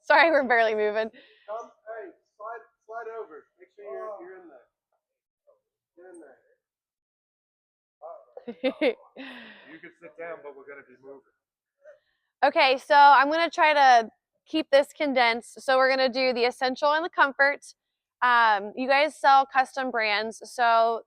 Sorry, we're barely moving. Come, hey, slide over. Make sure you're in there. Get in there. You can sit down, but we're gonna be moving. Okay, so I'm going to try to keep this condensed. So we're going to do the essential and the comfort. You guys sell custom brands. So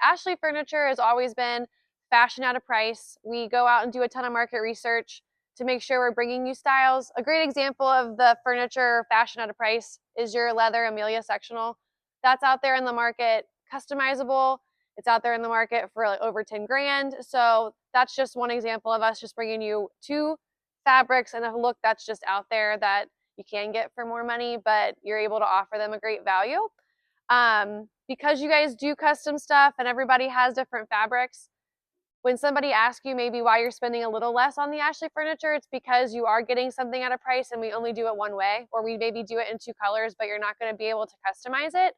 Ashley Furniture has always been fashion at a price. We go out and do a ton of market research to make sure we're bringing you styles. A great example of the furniture fashion at a price is your leather Amelia sectional. That's out there in the market, customizable. It's out there in the market for like over 10 grand. So that's just one example of us just bringing you two fabrics and a look that's just out there that you can get for more money, but you're able to offer them a great value. Because you guys do custom stuff and everybody has different fabrics, when somebody asks you maybe why you're spending a little less on the Ashley Furniture, it's because you are getting something at a price and we only do it one way, or we maybe do it in two colors, but you're not going to be able to customize it.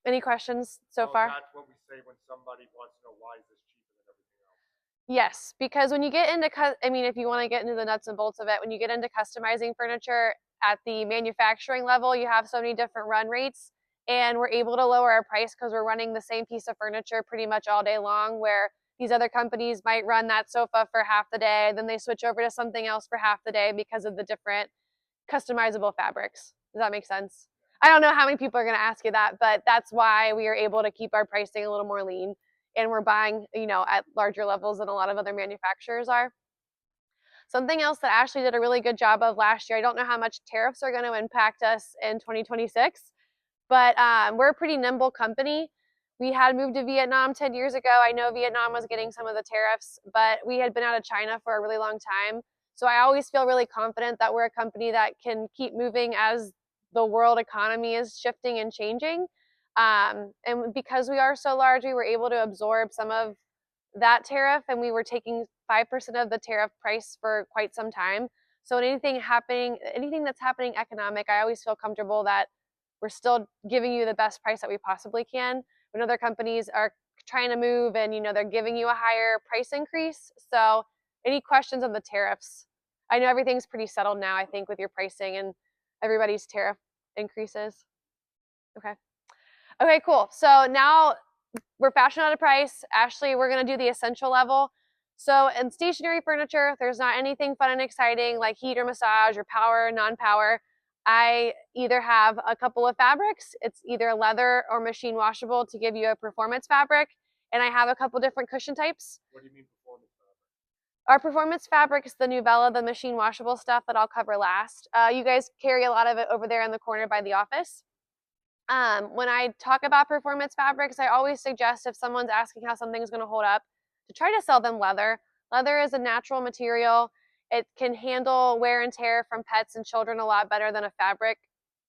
Any questions so far? That's what we say when somebody wants to know why is this cheaper than everything else. Yes, because when you get into, I mean, if you want to get into the nuts and bolts of it, when you get into customizing furniture at the manufacturing level, you have so many different run rates, and we're able to lower our price because we're running the same piece of furniture pretty much all day long, where these other companies might run that sofa for half the day, then they switch over to something else for half the day because of the different customizable fabrics. Does that make sense? I don't know how many people are going to ask you that, but that's why we are able to keep our pricing a little more lean, and we're buying, at larger levels than a lot of other manufacturers are. Something else that Ashley did a really good job of last year, I don't know how much tariffs are going to impact us in 2026, but we're a pretty nimble company. We had moved to Vietnam 10 years ago. I know Vietnam was getting some of the tariffs, but we had been out of China for a really long time. So I always feel really confident that we're a company that can keep moving as the world economy is shifting and changing. And because we are so large, we were able to absorb some of that tariff, and we were taking 5% of the tariff price for quite some time. So anything that's happening economic, I always feel comfortable that we're still giving you the best price that we possibly can. When other companies are trying to move and they're giving you a higher price increase. So any questions on the tariffs? I know everything's pretty settled now, I think, with your pricing and everybody's tariff increases. Okay. Okay, cool. So now we're fashion at a price. Ashley, we're going to do the essential level. So in stationary furniture, there's not anything fun and exciting like heat or massage or power, non-power. I either have a couple of fabrics. It's either leather or machine washable to give you a performance fabric. And I have a couple different cushion types. What do you mean performance fabric? Our performance fabric is the Nuvella, the machine washable stuff that I'll cover last. You guys carry a lot of it over there in the corner by the office. When I talk about performance fabrics, I always suggest if someone's asking how something's going to hold up, to try to sell them leather. Leather is a natural material. It can handle wear and tear from pets and children a lot better than a fabric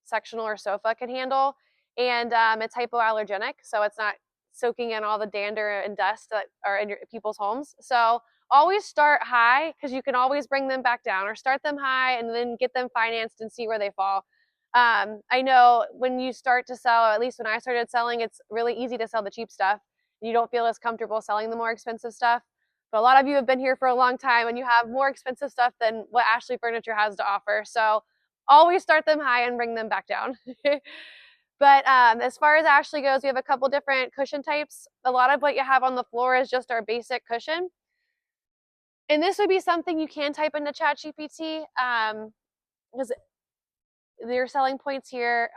sectional or sofa can handle. And it's hypoallergenic, so it's not soaking in all the dander and dust that are in your people's homes. So always start high, because you can always bring them back down, or start them high and then get them financed and see where they fall. I know when you start to sell, at least when I started selling, it's really easy to sell the cheap stuff. You don't feel as comfortable selling the more expensive stuff. But a lot of you have been here for a long time and you have more expensive stuff than what Ashley Furniture has to offer. So always start them high and bring them back down. But as far as Ashley goes, we have a couple different cushion types. A lot of what you have on the floor is just our basic cushion. And this would be something you can type into ChatGPT, because their selling points here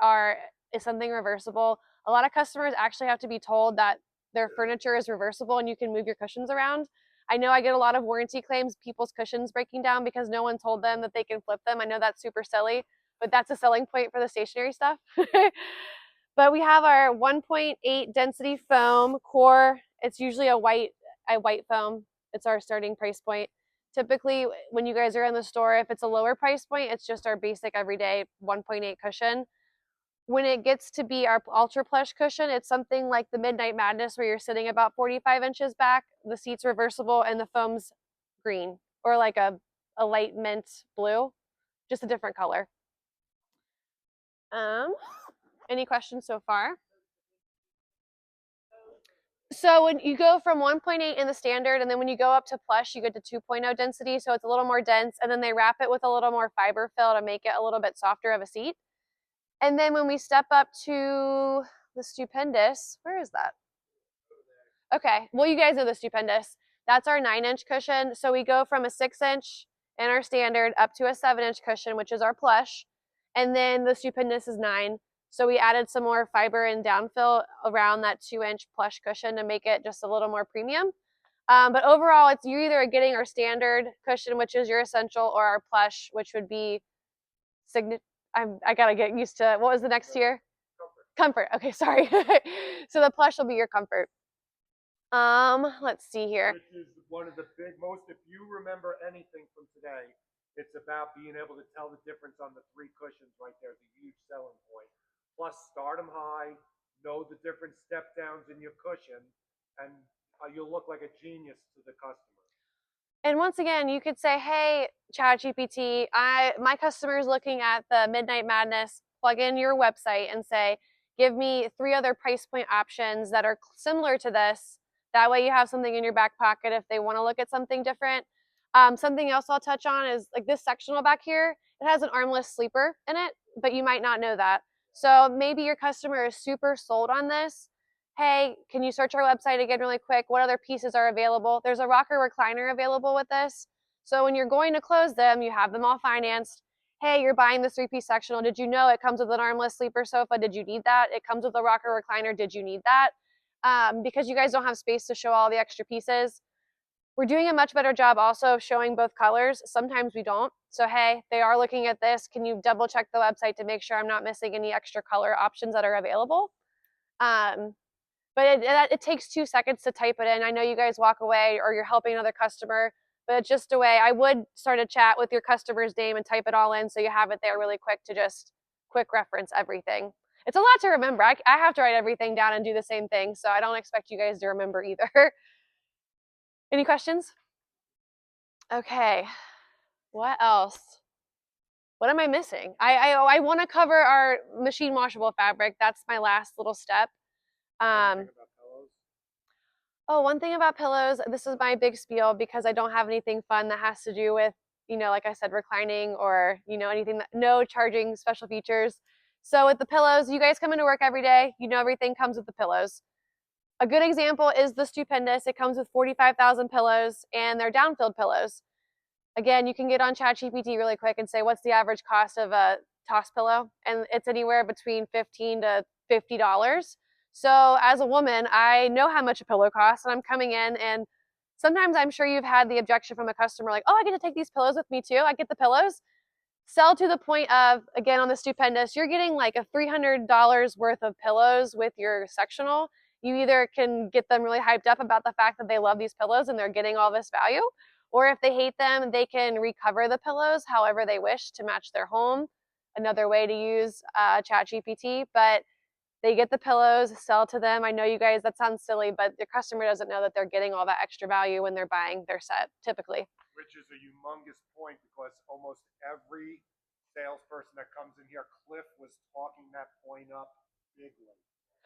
is something reversible. A lot of customers actually have to be told that their furniture is reversible and you can move your cushions around. I know I get a lot of warranty claims, people's cushions breaking down because no one told them that they can flip them. I know that's super silly, but that's a selling point for the stationary stuff. But we have our 1.8 density foam core. It's usually a white foam. It's our starting price point. Typically, when you guys are in the store, if it's a lower price point, it's just our basic everyday 1.8 cushion. When it gets to be our ultra plush cushion, it's something like the Midnight Madness, where you're sitting about 45 inches back, the seat's reversible, and the foam's green, or like a light mint blue, just a different color. Any questions so far? So when you go from 1.8 in the standard, and then when you go up to plush, you get to 2.0 density, so it's a little more dense, and then they wrap it with a little more fiber fill to make it a little bit softer of a seat. And then when we step up to the Stupendous, where is that? Okay, well, you guys know the Stupendous. That's our 9-inch cushion. So we go from a 6-inch in our standard up to a 7-inch cushion, which is our plush. And then the Stupendous is 9. So we added some more fiber and downfill around that 2-inch plush cushion to make it just a little more premium. But overall, it's you're either getting our standard cushion, which is your essential, or our plush, which would be signature. I gotta get used to what was the next tier? Comfort. Okay, sorry. So the plush will be your comfort. Let's see here. Which is one of the most, if you remember anything from today, it's about being able to tell the difference on the 3 cushions right there. It's a huge selling point. Plus, start them high, know the different step downs in your cushion, and you'll look like a genius to the customer. And once again, you could say, hey, ChatGPT, my customer is looking at the Midnight Madness, plug in your website and say, give me 3 other price point options that are similar to this. That way you have something in your back pocket if they want to look at something different. Something else I'll touch on is like this sectional back here, it has an armless sleeper in it, but you might not know that. So maybe your customer is super sold on this. Hey, can you search our website again really quick? What other pieces are available? There's a rocker recliner available with this. So when you're going to close them, you have them all financed. Hey, you're buying this 3-piece sectional. Did you know it comes with an armless sleeper sofa? Did you need that? It comes with a rocker recliner. Did you need that? Because you guys don't have space to show all the extra pieces. We're doing a much better job also of showing both colors. Sometimes we don't. So, hey, they are looking at this. Can you double check the website to make sure I'm not missing any extra color options that are available? But it takes 2 seconds to type it in. I know you guys walk away or you're helping another customer, but it's just a way. I would start a chat with your customer's name and type it all in so you have it there really quick to just quick reference everything. It's a lot to remember. I have to write everything down and do the same thing, so I don't expect you guys to remember either. Any questions? Okay, what else? What am I missing? I want to cover our machine washable fabric. That's my last little step. Oh, one thing about pillows, this is my big spiel because I don't have anything fun that has to do with, like I said, reclining or, anything no charging special features. So with the pillows, you guys come into work every day, everything comes with the pillows. A good example is the Stupendous. It comes with 45,000 pillows and they're downfilled pillows. Again, you can get on ChatGPT really quick and say, what's the average cost of a toss pillow? And it's anywhere between $15 to $50. So as a woman, I know how much a pillow costs, and I'm coming in, and sometimes I'm sure you've had the objection from a customer like, oh, I get to take these pillows with me too. I get the pillows. Sell to the point of, again, on the Stupendous, you're getting like a $300 worth of pillows with your sectional. You either can get them really hyped up about the fact that they love these pillows and they're getting all this value, or if they hate them, they can recover the pillows however they wish to match their home. Another way to use ChatGPT, but they get the pillows, sell to them. I know you guys, that sounds silly, but the customer doesn't know that they're getting all that extra value when they're buying their set, typically. Which is a humongous point because almost every salesperson that comes in here, Cliff was talking that point up bigly.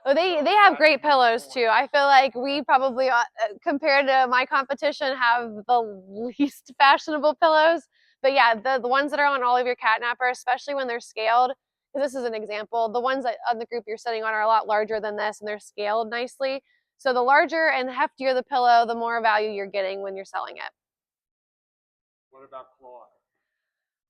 Oh, they have great pillows too. I feel like we probably, compared to my competition, have the least fashionable pillows. But yeah, the ones that are on all of your catnapper, especially when they're scaled, because this is an example, the ones that on the group you're sitting on are a lot larger than this and they're scaled nicely. So the larger and heftier the pillow, the more value you're getting when you're selling it. What about cloth?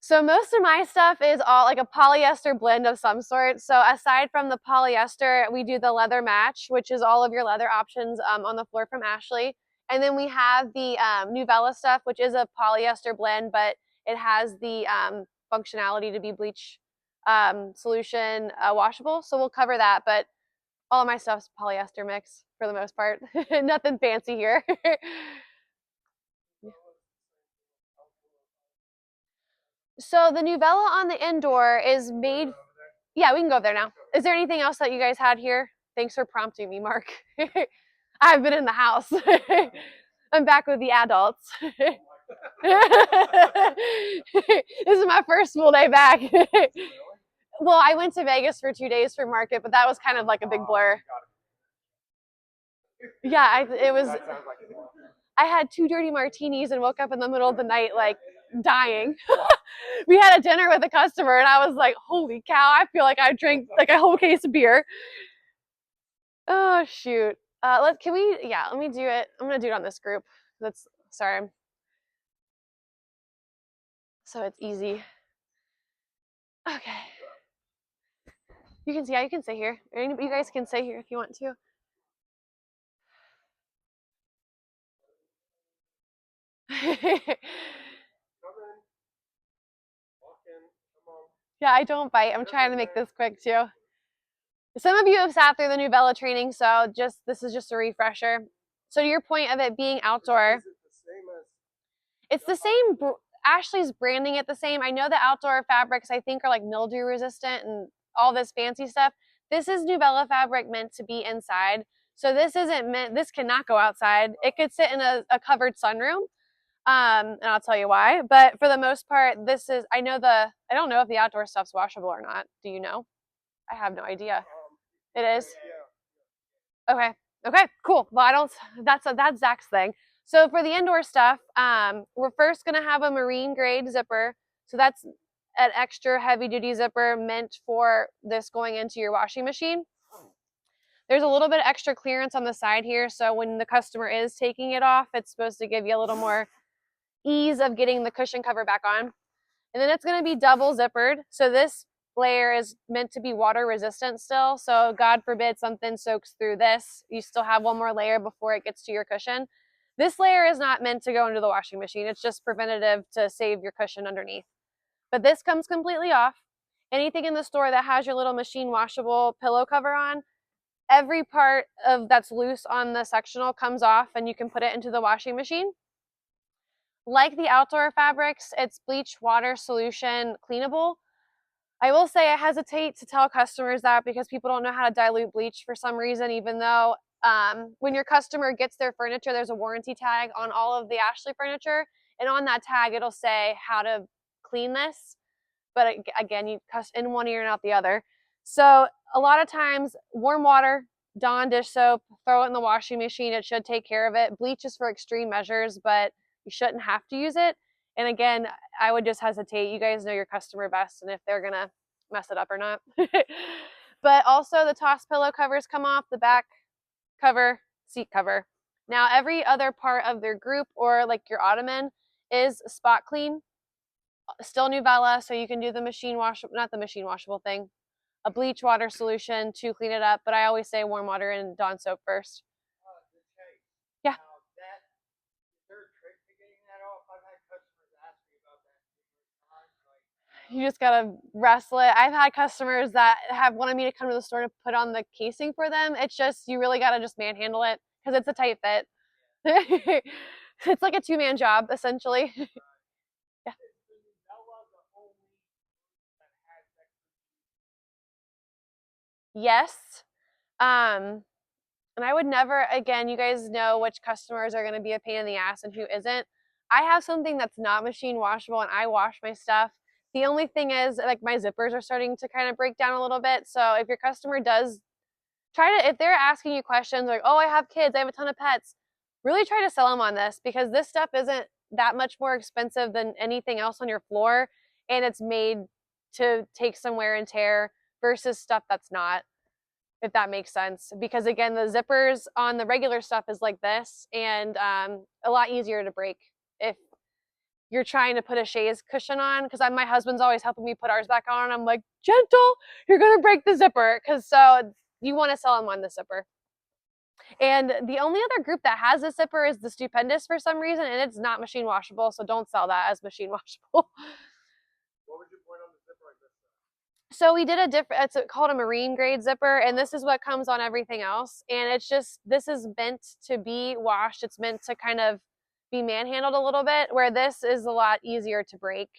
So most of my stuff is all like a polyester blend of some sort. So aside from the polyester, we do the leather match, which is all of your leather options on the floor from Ashley. And then we have the Nuvella stuff, which is a polyester blend, but it has the functionality to be bleach solution washable. So we'll cover that, but all of my stuff's polyester mix for the most part. Nothing fancy here. So the Nuvella on the indoor is made. Yeah, we can go there now. Is there anything else that you guys had here? Thanks for prompting me, Mark. I've been in the house. I'm back with the adults. This is my first full day back. Well, I went to Vegas for 2 days for market, but that was kind of like a big blur. Yeah, it was. That sounds like fun. I had 2 dirty martinis and woke up in the middle of the night like dying. We had a dinner with a customer and I was like, holy cow, I feel like I drank like a whole case of beer. Oh shoot. Let me do it. I'm gonna do it on this group. That's sorry. So it's easy. Okay. You can sit here. Or you guys can sit here if you want to. Yeah, I don't bite. I'm trying to make this quick too. Some of you have sat through the Nuvella training, so this is just a refresher. So to your point of it being outdoor, it's the same. Ashley's branding it the same. I know the outdoor fabrics I think are like mildew resistant and all this fancy stuff. This is Nuvella fabric meant to be inside. So this cannot go outside. It could sit in a covered sunroom. And I'll tell you why. But for the most part, I don't know if the outdoor stuff's washable or not. Do you know? I have no idea. It is? Okay. Okay, cool. Well, that's Zach's thing. So for the indoor stuff, we're first gonna have a marine grade zipper. So that's an extra heavy duty zipper meant for this going into your washing machine. There's a little bit of extra clearance on the side here. So when the customer is taking it off, it's supposed to give you a little more ease of getting the cushion cover back on. And then it's gonna be double zippered. So this layer is meant to be water resistant still. So God forbid something soaks through this, you still have one more layer before it gets to your cushion. This layer is not meant to go into the washing machine. It's just preventative to save your cushion underneath. But this comes completely off. Anything in the store that has your little machine washable pillow cover on, every part of that's loose on the sectional comes off and you can put it into the washing machine. Like the outdoor fabrics, it's bleach water solution cleanable. I will say I hesitate to tell customers that because people don't know how to dilute bleach for some reason, even though when your customer gets their furniture, there's a warranty tag on all of the Ashley furniture. And on that tag, it'll say how to clean this. But again, you cuss in one ear and out the other. So a lot of times, warm water, Dawn dish soap, throw it in the washing machine. It should take care of it. Bleach is for extreme measures, but you shouldn't have to use it. And again, I would just hesitate. You guys know your customer best and if they're going to mess it up or not. But also the toss pillow covers come off, the back cover, seat cover. Now every other part of their group or like your ottoman is spot clean. Still Nuvella, so you can do the machine wash, not the machine washable thing, a bleach water solution to clean it up. But I always say warm water and Dawn soap first. Yeah. You just gotta wrestle it. I've had customers that have wanted me to come to the store to put on the casing for them. It's just, you really gotta just manhandle it because it's a tight fit. It's like a 2-man job, essentially. Yeah. Yes. And I would never, again, you guys know which customers are going to be a pain in the ass and who isn't. I have something that's not machine washable and I wash my stuff. The only thing is, like, my zippers are starting to kind of break down a little bit. So if your customer does if they're asking you questions like, oh, I have kids, I have a ton of pets, really try to sell them on this because this stuff isn't that much more expensive than anything else on your floor. And it's made to take some wear and tear versus stuff that's not, if that makes sense. Because again, the zippers on the regular stuff is like this and a lot easier to break if you're trying to put a chaise cushion on. Because my husband's always helping me put ours back on. And I'm like, gentle, you're going to break the zipper. Because so you want to sell them on the zipper. And the only other group that has a zipper is the Stupendous for some reason. And it's not machine washable. So don't sell that as machine washable. What would you point on the zipper like this? So we did it's called a marine grade zipper, and this is what comes on everything else. And it's just, this is meant to be washed. It's meant to kind of be manhandled a little bit, where this is a lot easier to break.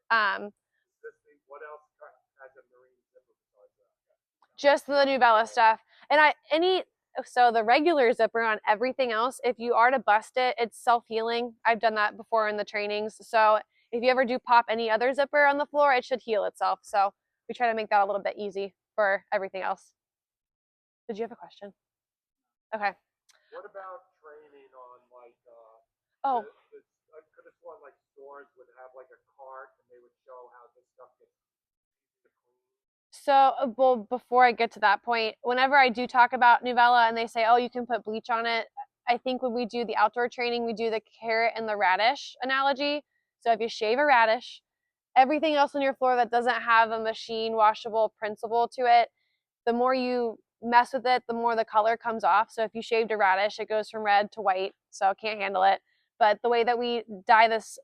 What else has a marine zipper besides that? Just the Nuvella stuff. And so the regular zipper on everything else, if you are to bust it, it's self-healing. I've done that before in the trainings. So if you ever do pop any other zipper on the floor, it should heal itself. So we try to make that a little bit easy for everything else. Did you have a question? Okay. What about training on like Oh, I could have sworn like stores would have like a cart and they would show how this stuff gets easy to clean. so well, before I get to that point, whenever I do talk about Nuvella and they say, oh, you can put bleach on it, I think when we do the outdoor training, we do the carrot and the radish analogy. So if you shave a radish, everything else on your floor that doesn't have a machine washable principle to it, the more you mess with it, the more the color comes off. So if you shaved a radish, it goes from red to white, so can't handle it. But the way that we dye this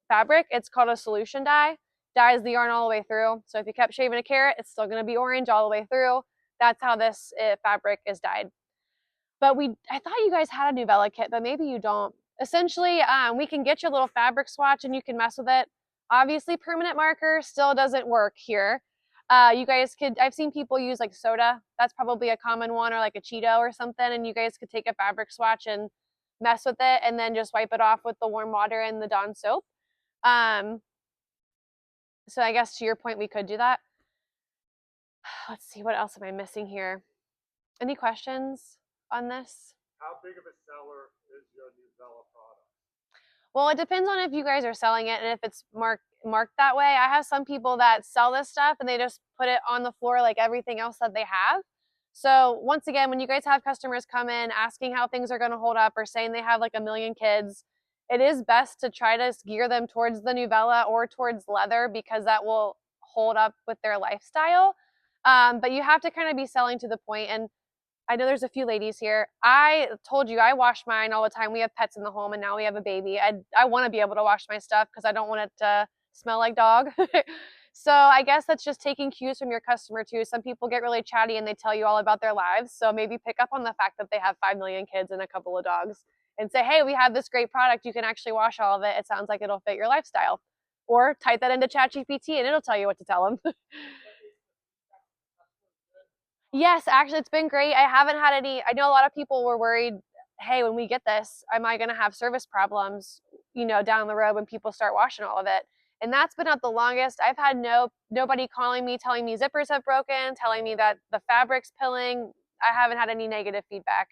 fabric, it's called a solution dye, dyes the yarn all the way through. So if you kept shaving a carrot, it's still going to be orange all the way through. That's how this fabric is dyed. But I thought you guys had a Nuvella kit, but maybe you don't. Essentially, we can get you a little fabric swatch and you can mess with it. Obviously, permanent marker still doesn't work here. You guys could, I've seen people use like soda. That's probably a common one, or like a Cheeto or something. And you guys could take a fabric swatch and mess with it and then just wipe it off with the warm water and the Dawn soap. So I guess to your point, we could do that. Let's see, what else am I missing here? Any questions on this? How big of a seller is your Nuvella product? Well, it depends on if you guys are selling it and if it's marked that way. I have some people that sell this stuff and they just put it on the floor like everything else that they have. So once again, when you guys have customers come in asking how things are going to hold up or saying they have like a million kids, it is best to try to gear them towards the Nuvella or towards leather because that will hold up with their lifestyle. But you have to kind of be selling to the point. And I know there's a few ladies here. I told you I wash mine all the time. We have pets in the home and now we have a baby. I want to be able to wash my stuff because I don't want it to smell like dog. So I guess that's just taking cues from your customer too. Some people get really chatty and they tell you all about their lives. So maybe pick up on the fact that they have 5 million kids and a couple of dogs and say, hey, we have this great product. You can actually wash all of it. It sounds like it'll fit your lifestyle. Or type that into ChatGPT and it'll tell you what to tell them. Yes, actually, it's been great. I haven't had any. I know a lot of people were worried, hey, when we get this, am I going to have service problems, down the road when people start washing all of it? And that's been out the longest. I've had nobody calling me, telling me zippers have broken, telling me that the fabric's pilling. I haven't had any negative feedback.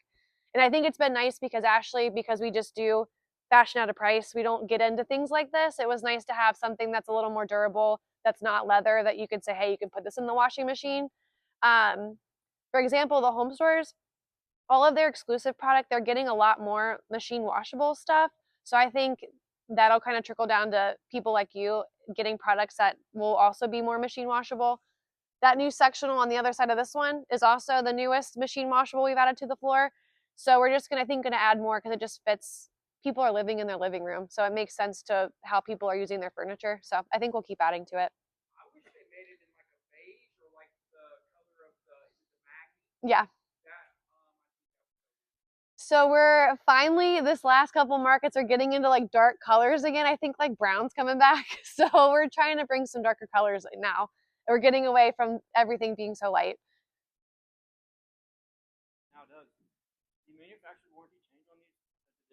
And I think it's been nice because Ashley, because we just do fashion at a price, we don't get into things like this. It was nice to have something that's a little more durable, that's not leather, that you could say, hey, you can put this in the washing machine. For example, the home stores, all of their exclusive product, they're getting a lot more machine washable stuff. So I think that'll kind of trickle down to people like you getting products that will also be more machine washable. That new sectional on the other side of this one is also the newest machine washable we've added to the floor. So we're just I think going to add more because it just fits. People are living in their living room, so it makes sense to how people are using their furniture. So I think we'll keep adding to it. I wish they made it in like a beige or like the color of the Maggie. Yeah. That So we're finally, this last couple markets are getting into like dark colors again. I think like brown's coming back. So we're trying to bring some darker colors now. We're getting away from everything being so light. Now, does the manufacturer warranty change on these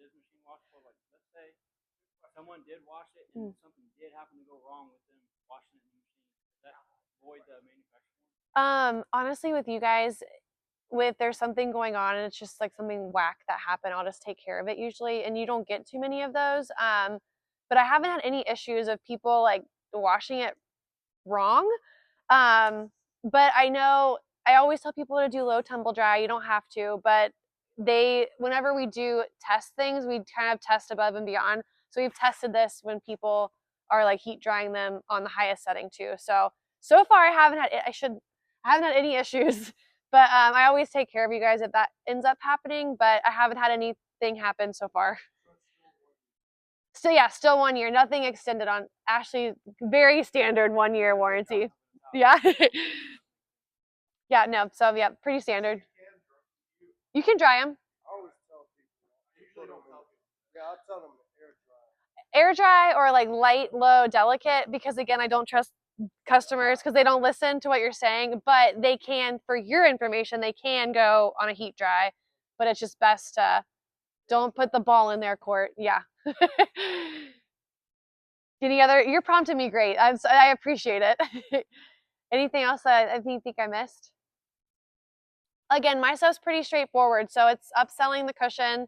if it is machine washable? Like, let's say someone did wash it and something did happen to go wrong with them washing it in the machine. Does that void the manufacturer warranty? Honestly, with you guys, if there's something going on and it's just like something whack that happened, I'll just take care of it usually. And you don't get too many of those. But I haven't had any issues of people like washing it wrong. But I know I always tell people to do low tumble dry. You don't have to, but whenever we do test things, we kind of test above and beyond. So we've tested this when people are like heat drying them on the highest setting too. So far I haven't had any issues. But I always take care of you guys if that ends up happening, but I haven't had anything happen so far. So yeah, still 1 year, nothing extended on Ashley, very standard 1 year warranty. Yeah. Yeah, no, so yeah, pretty standard. You can dry them. I always tell people. I usually don't tell people. Yeah, I'll tell them Air dry or like light, low, delicate, because again, I don't trust customers because they don't listen to what you're saying, but they can, for your information, they can go on a heat dry, but it's just best to don't put the ball in their court. Yeah. You're prompting me great. I appreciate it. Anything else that I think I missed? Again, my stuff's pretty straightforward. So it's upselling the cushion.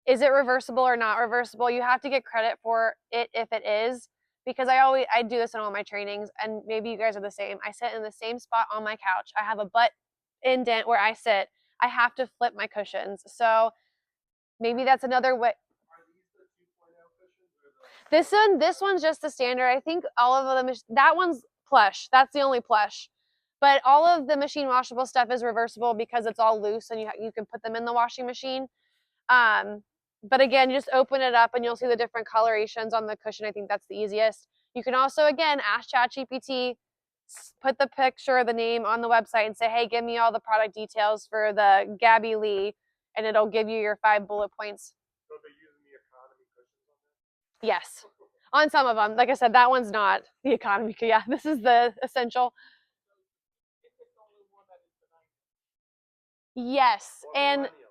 Is it reversible or not reversible? You have to get credit for it if it is, because I do this in all my trainings, and maybe you guys are the same. I sit in the same spot on my couch. I have a butt indent where I sit. I have to flip my cushions. So maybe that's another way. Are these the 2.0 cushions or the? This one's just the standard. I think all of them. That one's plush. That's the only plush. But all of the machine washable stuff is reversible because it's all loose and you can put them in the washing machine. But again, just open it up and you'll see the different colorations on the cushion. I think that's the easiest. You can also, again, ask ChatGPT, put the picture or the name on the website and say, hey, give me all the product details for the Gabby Lee, and it'll give you your 5 bullet points. So they're using the economy cushions on that? Yes. On some of them. Like I said, that one's not the economy. Yeah, this is the essential. If it's only one that is the 9. Yes. Or And millennium?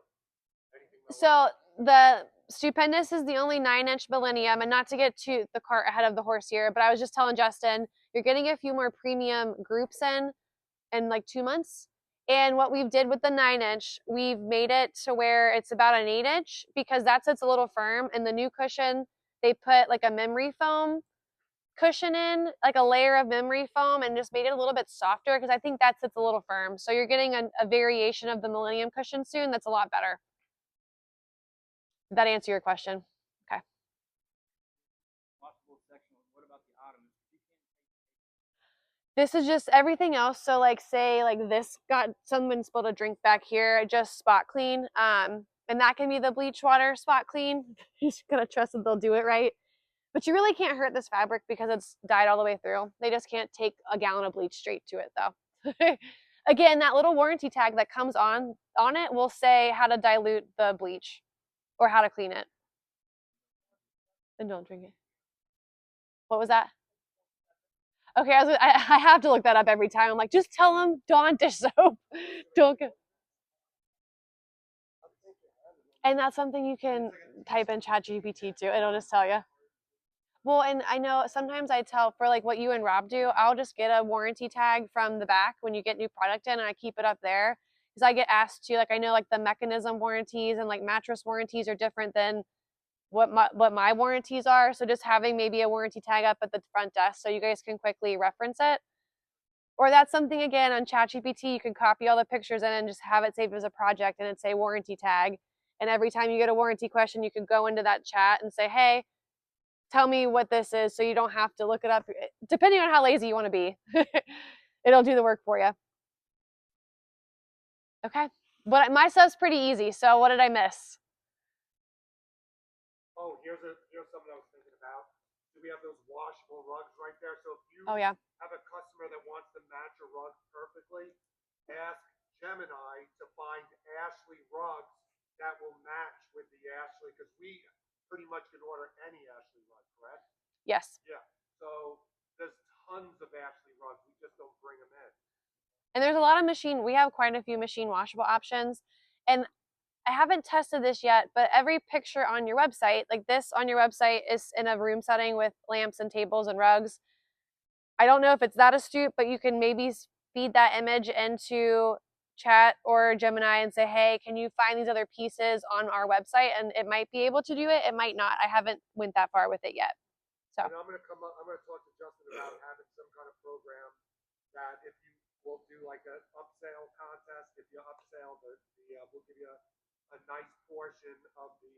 Anything so millennium? the Stupendous is the only 9-inch Millennium, and not to get to the cart ahead of the horse here, but I was just telling Justin, you're getting a few more premium groups in like 2 months. And what we've did with the 9-inch, we've made it to where it's about an 8-inch because that sits a little firm. And the new cushion, they put like a memory foam cushion in, like a layer of memory foam, and just made it a little bit softer because I think that sits a little firm. So you're getting a variation of the Millennium cushion soon that's a lot better. Did that answer your question? Okay. Washable section. What about the ottomans? You can't This is just everything else. So like say like this got someone spilled a drink back here, just spot clean. And that can be the bleach water spot clean. You're just gonna trust that they'll do it right. But you really can't hurt this fabric because it's dyed all the way through. They just can't take a gallon of bleach straight to it though. Again, that little warranty tag that comes on it will say how to dilute the bleach or how to clean it. Then don't drink it. What was that? Okay, I have to look that up every time. I'm like, just tell them Dawn dish soap. Don't go. And that's something you can type in ChatGPT too. It'll just tell you. Well, and I know sometimes I tell for like what you and Rob do, I'll just get a warranty tag from the back when you get new product in, and I keep it up there because I get asked to, like, I know like the mechanism warranties and like mattress warranties are different than what my warranties are. So just having maybe a warranty tag up at the front desk so you guys can quickly reference it. Or that's something, again, on ChatGPT, you can copy all the pictures in and just have it saved as a project and it's a warranty tag. And every time you get a warranty question, you can go into that chat and say, hey, tell me what this is, so you don't have to look it up, depending on how lazy you want to be. It'll do the work for you. Okay. But my stuff's pretty easy, so what did I miss? Oh, here's something I was thinking about. Do we have those washable rugs right there? So if you Oh, yeah. have a customer that wants to match a rug perfectly, ask Gemini to find Ashley rugs that will match with the Ashley, because we pretty much can order any Ashley rug, correct? Yes. Yeah. So there's tons of Ashley rugs. We just don't bring them in. And there's a lot of we have quite a few machine washable options. And I haven't tested this yet, but every picture on your website, like this on your website, is in a room setting with lamps and tables and rugs. I don't know if it's that astute, but you can maybe feed that image into Chat or Gemini and say, hey, can you find these other pieces on our website? And it might be able to do it. It might not. I haven't went that far with it yet. So And I'm going to talk to Justin about having some kind of program that if you will do like an upsell contest, if you upsell we'll give you a nice portion of the